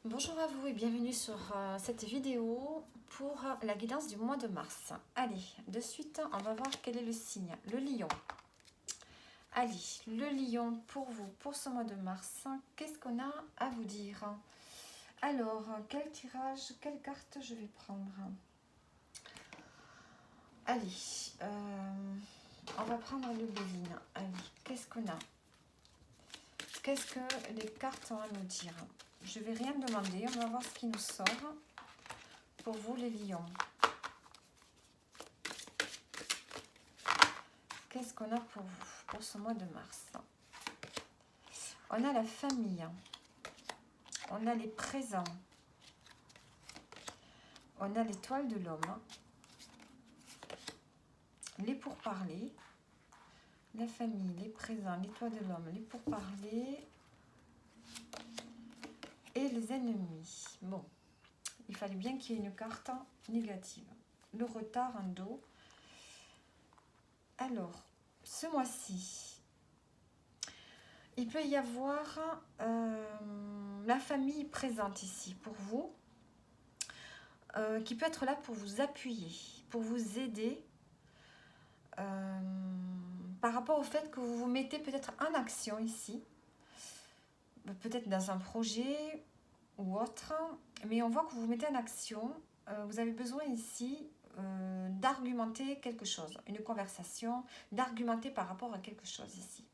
Bonjour à vous et bienvenue sur cette vidéo pour la guidance du mois de mars. Allez, de suite, on va voir quel est le signe. Le lion. Allez, le lion pour vous, pour ce mois de mars, qu'est-ce qu'on a à vous dire? Alors, quel tirage, quelle carte je vais prendre? Allez, on va prendre le Béline. Allez, qu'est-ce qu'on a? Qu'est-ce que les cartes ont à nous dire? Je vais rien demander, on va voir ce qui nous sort pour vous les lions. Qu'est-ce qu'on a pour vous, pour ce mois de mars? On a la famille, on a les présents, on a l'étoile de l'homme, les pourparlers, la famille, les présents, l'étoile de l'homme, les pourparlers et les ennemis. Bon, il fallait bien qu'il y ait une carte négative. Le retard en dos. Alors, ce mois-ci, il peut y avoir la famille présente ici pour vous, qui peut être là pour vous appuyer, pour vous aider par rapport au fait que vous vous mettez peut-être en action ici, peut-être dans un projet ou autre, mais on voit que vous vous mettez en action, vous avez besoin ici d'argumenter quelque chose, une conversation, d'argumenter par rapport à quelque chose ici.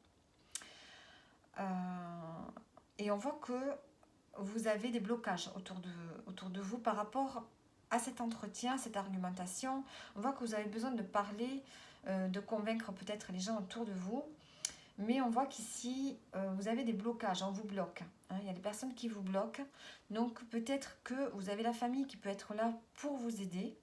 Et on voit que vous avez des blocages autour de vous par rapport à cet entretien, cette argumentation. On voit que vous avez besoin de parler, de convaincre peut-être les gens autour de vous. Mais on voit qu'ici, vous avez des blocages, on vous bloque. Hein, il y a des personnes qui vous bloquent. Donc peut-être que vous avez la famille qui peut être là pour vous aider.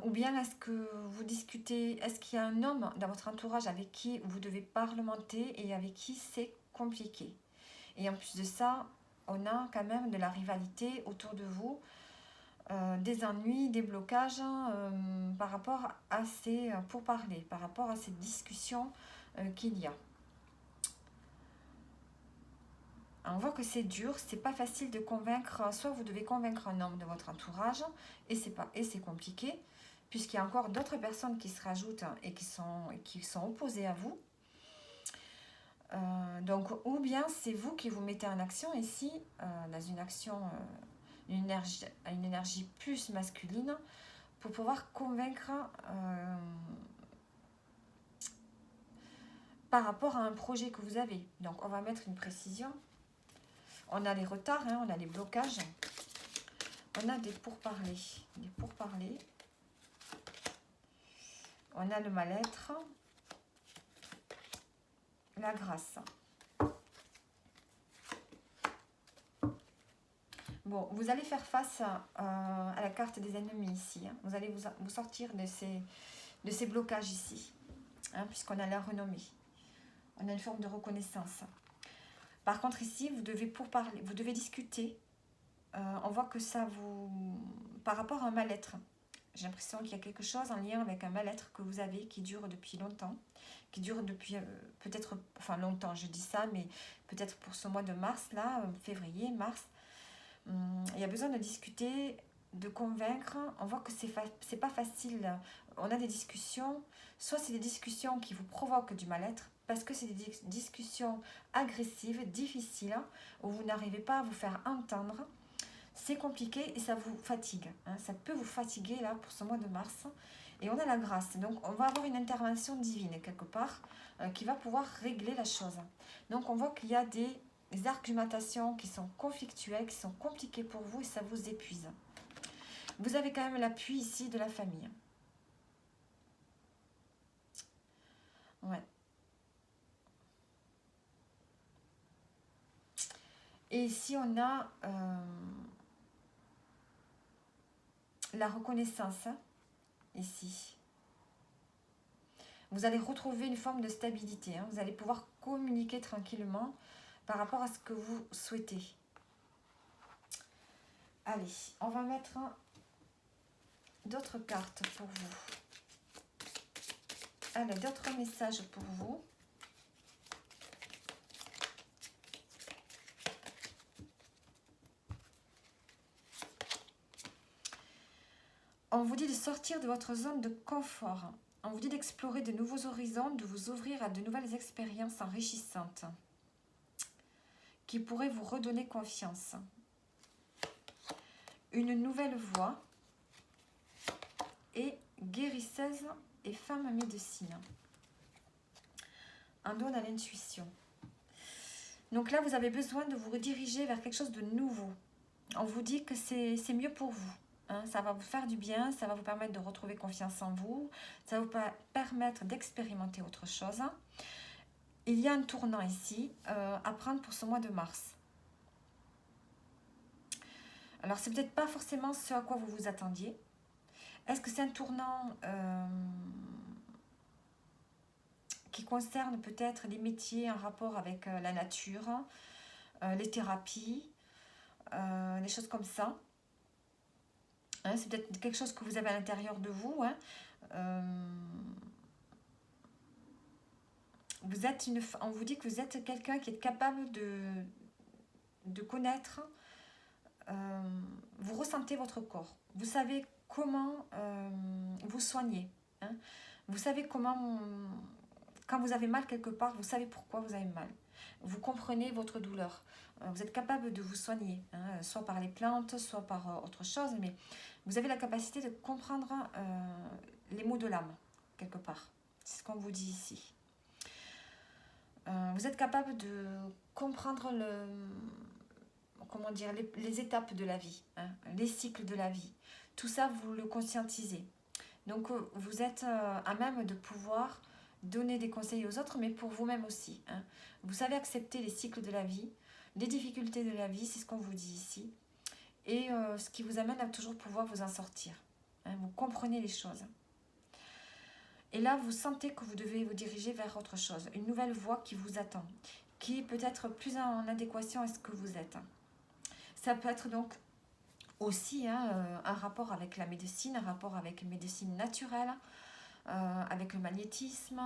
Ou bien est-ce que vous discutez, est-ce qu'il y a un homme dans votre entourage avec qui vous devez parlementer et avec qui c'est compliqué? Et en plus de ça, on a quand même de la rivalité autour de vous, des ennuis, des blocages par rapport à ces pourparlers, par rapport à ces discussions qu'il y a. On voit que c'est dur, c'est pas facile de convaincre, soit vous devez convaincre un homme de votre entourage, et c'est compliqué, puisqu'il y a encore d'autres personnes qui se rajoutent et qui sont opposées à vous. Donc, ou bien c'est vous qui vous mettez en action ici, dans une action, une énergie plus masculine, pour pouvoir convaincre par rapport à un projet que vous avez. Donc, on va mettre une précision. On a les retards, hein, on a les blocages, on a des pourparlers. Des pourparlers. On a le mal-être, la grâce. Bon, vous allez faire face à la carte des ennemis ici. Hein. Vous allez vous sortir de ces blocages ici, hein, puisqu'on a la renommée. On a une forme de reconnaissance. Par contre, ici, vous devez pourparler, vous devez discuter. On voit que ça vous... Par rapport à un mal-être, j'ai l'impression qu'il y a quelque chose en lien avec un mal-être que vous avez qui dure depuis longtemps, qui dure depuis peut-être, enfin longtemps, je dis ça, mais peut-être pour ce mois de mars, là, février, mars, il y a besoin de discuter, de convaincre. On voit que c'est pas facile. On a des discussions, soit c'est des discussions qui vous provoquent du mal-être, parce que c'est des discussions agressives, difficiles, où vous n'arrivez pas à vous faire entendre. C'est compliqué et ça vous fatigue. Hein. Ça peut vous fatiguer là pour ce mois de mars. Et on a la grâce. Donc on va avoir une intervention divine quelque part qui va pouvoir régler la chose. Donc on voit qu'il y a des argumentations qui sont conflictuelles, qui sont compliquées pour vous et ça vous épuise. Vous avez quand même l'appui ici de la famille. Ouais. Et ici on a la reconnaissance. Ici. Vous allez retrouver une forme de stabilité. Hein. Vous allez pouvoir communiquer tranquillement par rapport à ce que vous souhaitez. Allez, on va mettre d'autres cartes pour vous. Allez, d'autres messages pour vous. On vous dit de sortir de votre zone de confort. On vous dit d'explorer de nouveaux horizons, de vous ouvrir à de nouvelles expériences enrichissantes qui pourraient vous redonner confiance. Une nouvelle voie et guérisseuse et femme médecine. Un don à l'intuition. Donc là, vous avez besoin de vous rediriger vers quelque chose de nouveau. On vous dit que c'est mieux pour vous. Hein, ça va vous faire du bien, ça va vous permettre de retrouver confiance en vous, ça va vous permettre d'expérimenter autre chose. Il y a un tournant ici à prendre pour ce mois de mars. Alors, c'est peut-être pas forcément ce à quoi vous vous attendiez. Est-ce que c'est un tournant qui concerne peut-être les métiers en rapport avec la nature, les thérapies, des choses comme ça? Hein, c'est peut-être quelque chose que vous avez à l'intérieur de vous. Hein. On vous dit que vous êtes quelqu'un qui est capable de connaître, vous ressentez votre corps. Vous savez comment vous soigner. Hein. Vous savez comment, quand vous avez mal quelque part, vous savez pourquoi vous avez mal. Vous comprenez votre douleur. Vous êtes capable de vous soigner, hein, soit par les plantes, soit par autre chose, mais vous avez la capacité de comprendre les mots de l'âme, quelque part. C'est ce qu'on vous dit ici. Vous êtes capable de comprendre les étapes de la vie, hein, les cycles de la vie. Tout ça, vous le conscientisez. Donc, vous êtes à même de pouvoir donner des conseils aux autres, mais pour vous-même aussi. Hein. Vous savez accepter les cycles de la vie, les difficultés de la vie, c'est ce qu'on vous dit ici. Et ce qui vous amène à toujours pouvoir vous en sortir. Hein, vous comprenez les choses. Et là, vous sentez que vous devez vous diriger vers autre chose. Une nouvelle voie qui vous attend, qui est peut-être plus en adéquation à ce que vous êtes. Ça peut être donc aussi un rapport avec la médecine, un rapport avec une médecine naturelle, avec le magnétisme,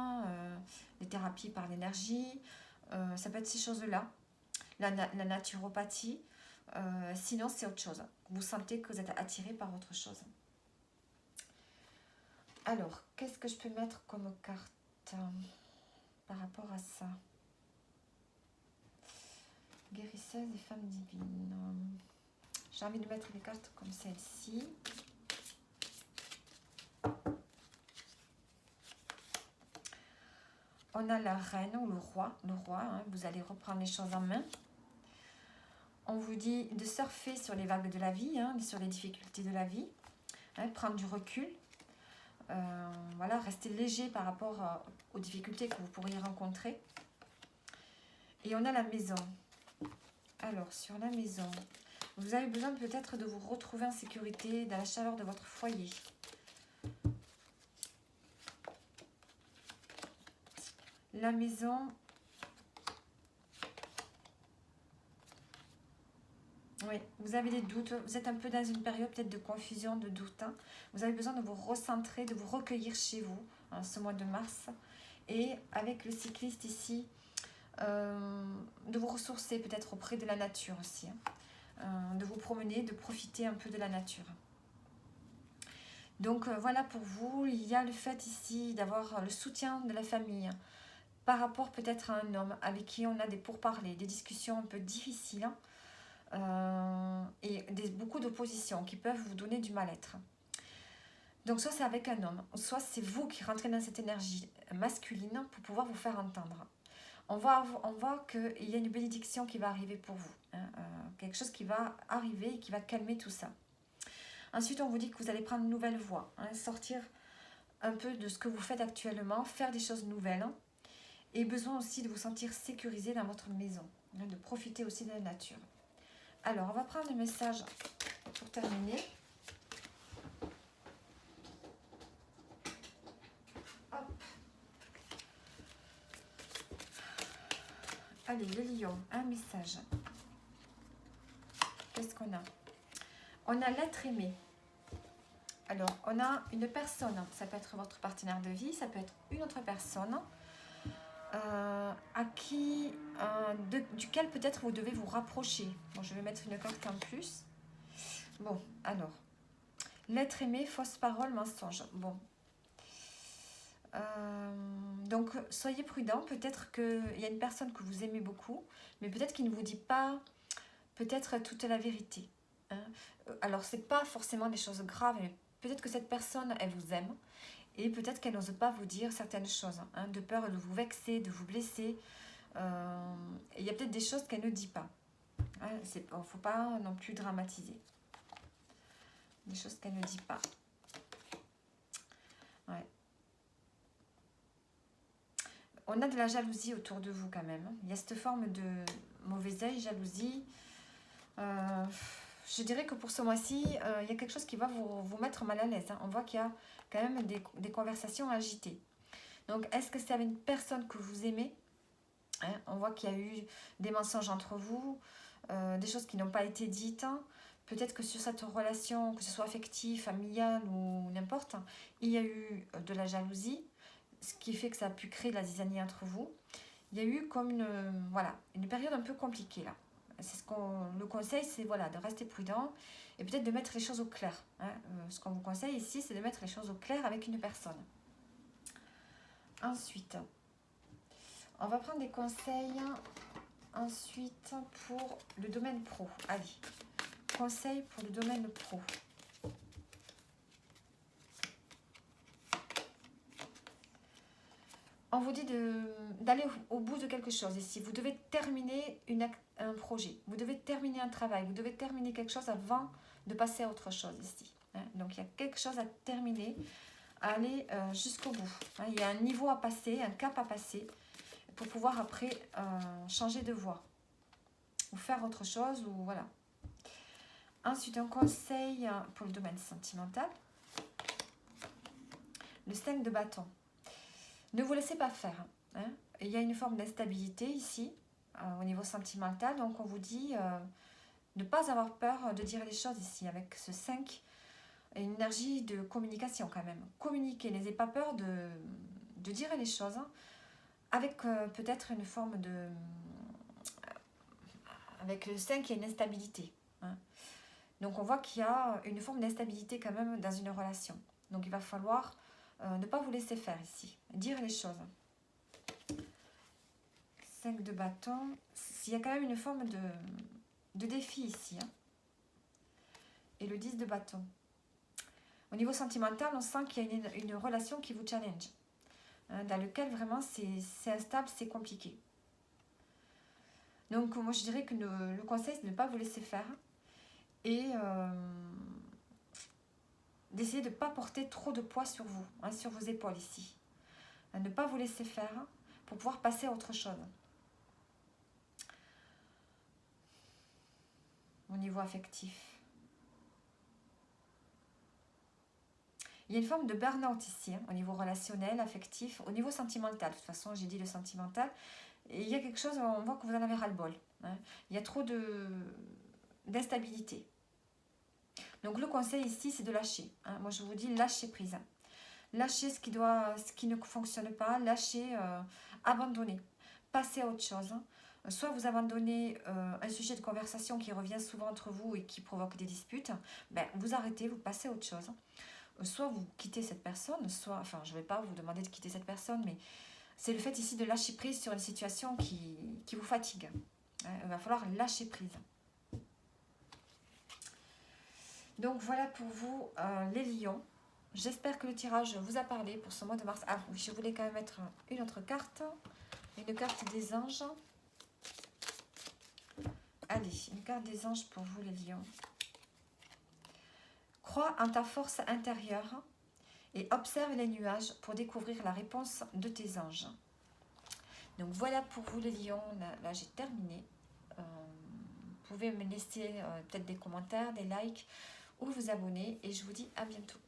les thérapies par l'énergie. Ça peut être ces choses-là. La naturopathie. Sinon, c'est autre chose. Vous sentez que vous êtes attiré par autre chose. Alors, qu'est-ce que je peux mettre comme carte par rapport à ça? Guérisseuse et femme divine. J'ai envie de mettre des cartes comme celle-ci. On a la reine ou le roi. Le roi, hein, vous allez reprendre les choses en main. On vous dit de surfer sur les vagues de la vie, hein, sur les difficultés de la vie. Hein, prendre du recul. Voilà, rester léger par rapport aux difficultés que vous pourriez rencontrer. Et on a la maison. Alors, sur la maison, vous avez besoin peut-être de vous retrouver en sécurité dans la chaleur de votre foyer. La maison, oui, vous avez des doutes, vous êtes un peu dans une période peut-être de confusion, de doute. Hein. Vous avez besoin de vous recentrer, de vous recueillir chez vous, hein, ce mois de mars. Et avec le cycliste ici, de vous ressourcer peut-être auprès de la nature aussi. Hein. De vous promener, de profiter un peu de la nature. Donc voilà pour vous, il y a le fait ici d'avoir le soutien de la famille par rapport peut-être à un homme avec qui on a des pourparlers, des discussions un peu difficiles. Et beaucoup d'oppositions qui peuvent vous donner du mal-être. Donc soit c'est avec un homme, soit c'est vous qui rentrez dans cette énergie masculine pour pouvoir vous faire entendre. On voit qu'il y a une bénédiction qui va arriver pour vous, hein, quelque chose qui va arriver et qui va calmer tout ça. Ensuite, on vous dit que vous allez prendre une nouvelle voie, hein, sortir un peu de ce que vous faites actuellement, faire des choses nouvelles, hein, et besoin aussi de vous sentir sécurisé dans votre maison, hein, de profiter aussi de la nature. Alors, on va prendre le message pour terminer. Hop. Allez, le lion, un message. Qu'est-ce qu'on a? On a l'être aimé. Alors, on a une personne, ça peut être votre partenaire de vie, ça peut être une autre personne, à qui, duquel peut-être vous devez vous rapprocher. Bon, je vais mettre une carte en plus. Bon, alors, L'être aimé, fausse parole, mensonge. Bon. Donc, soyez prudent. Peut-être qu'il y a une personne que vous aimez beaucoup, mais peut-être qu'il ne vous dit pas peut-être toute la vérité. Hein. Alors, c'est pas forcément des choses graves, mais peut-être que cette personne, elle vous aime, et peut-être qu'elle n'ose pas vous dire certaines choses, hein, de peur de vous vexer, de vous blesser. Il y a peut-être des choses qu'elle ne dit pas. Hein, il ne faut pas non plus dramatiser. Des choses qu'elle ne dit pas. Ouais. On a de la jalousie autour de vous quand même. Il y a cette forme de mauvais œil, jalousie. Je dirais que pour ce mois-ci, il y a quelque chose qui va vous mettre mal à l'aise. Hein. On voit qu'il y a quand même des conversations agitées. Donc, est-ce que c'est avec une personne que vous aimez? Hein, on voit qu'il y a eu des mensonges entre vous, des choses qui n'ont pas été dites. Hein. Peut-être que sur cette relation, que ce soit affective, familiale ou n'importe, il y a eu de la jalousie, ce qui fait que ça a pu créer de la zizanie entre vous. Il y a eu comme une période un peu compliquée là. C'est le conseil, c'est voilà, de rester prudent et peut-être de mettre les choses au clair. Hein. Ce qu'on vous conseille ici, c'est de mettre les choses au clair avec une personne. Ensuite, on va prendre des conseils ensuite pour le domaine pro. Allez, conseils pour le domaine pro. On vous dit d'aller au bout de quelque chose ici. Vous devez terminer un projet, vous devez terminer un travail, vous devez terminer quelque chose avant de passer à autre chose ici. Hein. Donc, il y a quelque chose à terminer, à aller jusqu'au bout. Hein. Il y a un niveau à passer, un cap à passer pour pouvoir après changer de voie ou faire autre chose. Ou voilà. Ensuite, un conseil pour le domaine sentimental. Le 5 de bâton. Ne vous laissez pas faire. Hein. Il y a une forme d'instabilité ici, au niveau sentimental. Donc, on vous dit de ne pas avoir peur de dire les choses ici. Avec ce 5, une énergie de communication quand même. Communiquez, n'ayez pas peur de dire les choses. Hein, avec peut-être une forme de... Avec le 5, il y a une instabilité. Hein. Donc, on voit qu'il y a une forme d'instabilité quand même dans une relation. Donc, il va falloir... ne pas vous laisser faire ici. Dire les choses. 5 de bâton. Il y a quand même une forme de défi ici. Hein. Et le 10 de bâton. Au niveau sentimental, on sent qu'il y a une relation qui vous challenge. Hein, dans lequel vraiment c'est instable, c'est compliqué. Donc moi je dirais que le conseil c'est de ne pas vous laisser faire. Et... d'essayer de ne pas porter trop de poids sur vous, hein, sur vos épaules ici. Ne pas vous laisser faire pour pouvoir passer à autre chose. Au niveau affectif. Il y a une forme de burn-out ici, hein, au niveau relationnel, affectif, au niveau sentimental. De toute façon, j'ai dit le sentimental. Et il y a quelque chose, on voit que vous en avez ras-le-bol. Hein. Il y a trop d'instabilité. Donc le conseil ici, c'est de lâcher. Hein. Moi, je vous dis, lâchez prise. Lâchez ce qui ne fonctionne pas. Lâchez, abandonnez. Passez à autre chose. Soit vous abandonnez un sujet de conversation qui revient souvent entre vous et qui provoque des disputes. Ben, vous arrêtez, vous passez à autre chose. Soit vous quittez cette personne, soit... Enfin, je ne vais pas vous demander de quitter cette personne, mais c'est le fait ici de lâcher prise sur une situation qui vous fatigue. Hein. Il va falloir lâcher prise. Donc voilà pour vous les lions. J'espère que le tirage vous a parlé pour ce mois de mars. Ah oui, je voulais quand même mettre une autre carte. Une carte des anges. Allez, une carte des anges pour vous les lions. Crois en ta force intérieure et observe les nuages pour découvrir la réponse de tes anges. Donc voilà pour vous les lions. Là j'ai terminé. Vous pouvez me laisser peut-être des commentaires, des likes ou vous abonner et je vous dis à bientôt.